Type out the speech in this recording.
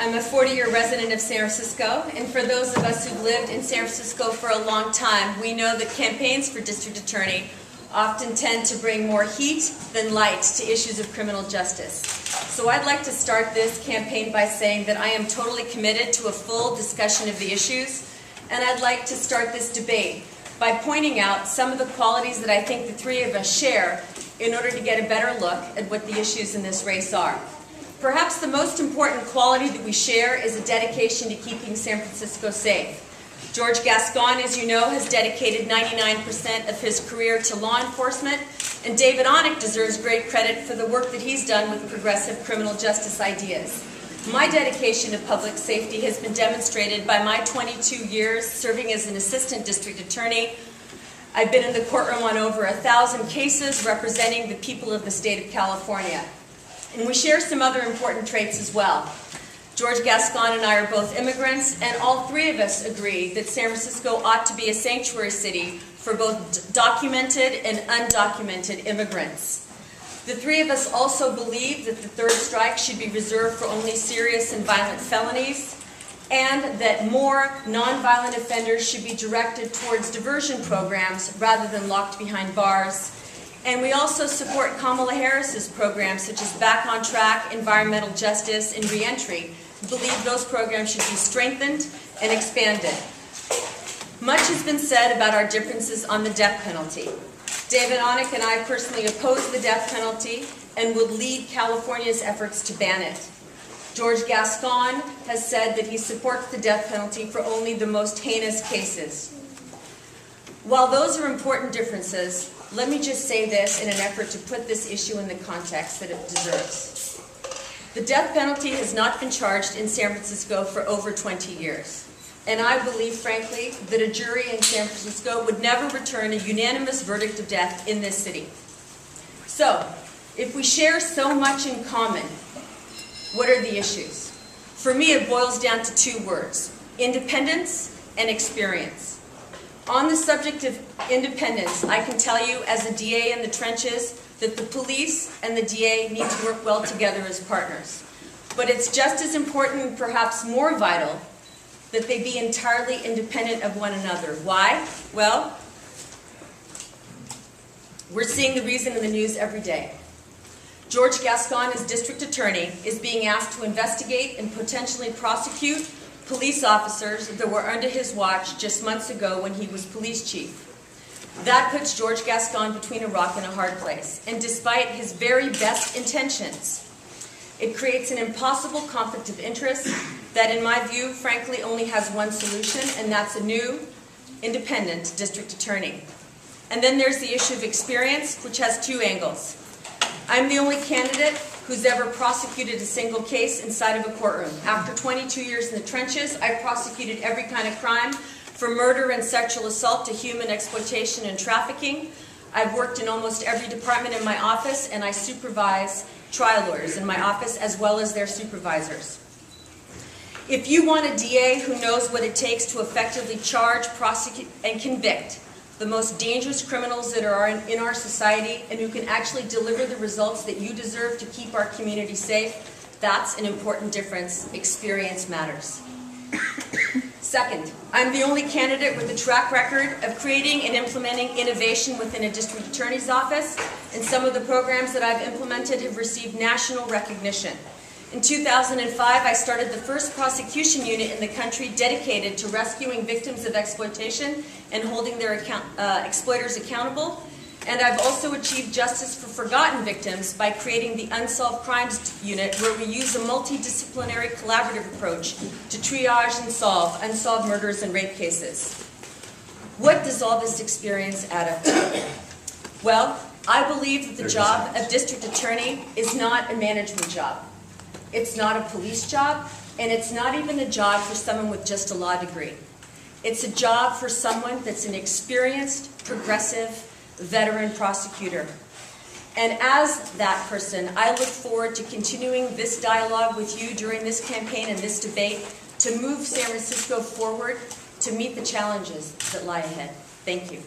I'm a 40-year resident of San Francisco, and for those of us who've lived in San Francisco for a long time, we know that campaigns for district attorney often tend to bring more heat than light to issues of criminal justice. So I'd like to start this campaign by saying that I am totally committed to a full discussion of the issues, and I'd like to start this debate by pointing out some of the qualities that I think the three of us share in order to get a better look at what the issues in this race are. Perhaps the most important quality that we share is a dedication to keeping San Francisco safe. George Gascon, as you know, has dedicated 99% of his career to law enforcement, and David Onek deserves great credit for the work that he's done with progressive criminal justice ideas. My dedication to public safety has been demonstrated by my 22 years serving as an assistant district attorney. I've been in the courtroom on over 1,000 cases representing the people of the state of California. And we share some other important traits as well. George Gascon and I are both immigrants, and all three of us agree that San Francisco ought to be a sanctuary city for both documented and undocumented immigrants. The three of us also believe that the third strike should be reserved for only serious and violent felonies, and that more nonviolent offenders should be directed towards diversion programs rather than locked behind bars. And we also support Kamala Harris's programs such as Back on Track, Environmental Justice, and Reentry. We believe those programs should be strengthened and expanded. Much has been said about our differences on the death penalty. David Onek and I personally oppose the death penalty and would lead California's efforts to ban it. George Gascon has said that he supports the death penalty for only the most heinous cases. While those are important differences, let me just say this in an effort to put this issue in the context that it deserves. The death penalty has not been charged in San Francisco for over 20 years. And I believe, frankly, that a jury in San Francisco would never return a unanimous verdict of death in this city. So, if we share so much in common, what are the issues? For me, it boils down to two words: independence and experience. On the subject of independence, I can tell you as a DA in the trenches that the police and the DA need to work well together as partners. But it's just as important, and perhaps more vital, that they be entirely independent of one another. Why? Well, we're seeing the reason in the news every day. George Gascon, as district attorney, is being asked to investigate and potentially prosecute police officers that were under his watch just months ago when he was police chief. That puts George Gascon between a rock and a hard place. And despite his very best intentions, it creates an impossible conflict of interest that, in my view, frankly only has one solution, and that's a new, independent district attorney. And then there's the issue of experience, which has two angles. I'm the only candidate who's ever prosecuted a single case inside of a courtroom. After 22 years in the trenches, I prosecuted every kind of crime, from murder and sexual assault to human exploitation and trafficking. I've worked in almost every department in my office, and I supervise trial lawyers in my office as well as their supervisors. If you want a DA who knows what it takes to effectively charge, prosecute, and convict the most dangerous criminals that are in our society, and who can actually deliver the results that you deserve to keep our community safe, that's an important difference. Experience matters. Second, I'm the only candidate with a track record of creating and implementing innovation within a district attorney's office, and some of the programs that I've implemented have received national recognition. In 2005, I started the first prosecution unit in the country dedicated to rescuing victims of exploitation and holding their exploiters accountable. And I've also achieved justice for forgotten victims by creating the Unsolved Crimes Unit, where we use a multidisciplinary collaborative approach to triage and solve unsolved murders and rape cases. What does all this experience add up to? Well, I believe that the job of district attorney is not a management job. It's not a police job, and it's not even a job for someone with just a law degree. It's a job for someone that's an experienced, progressive, veteran prosecutor. And as that person, I look forward to continuing this dialogue with you during this campaign and this debate to move San Francisco forward to meet the challenges that lie ahead. Thank you.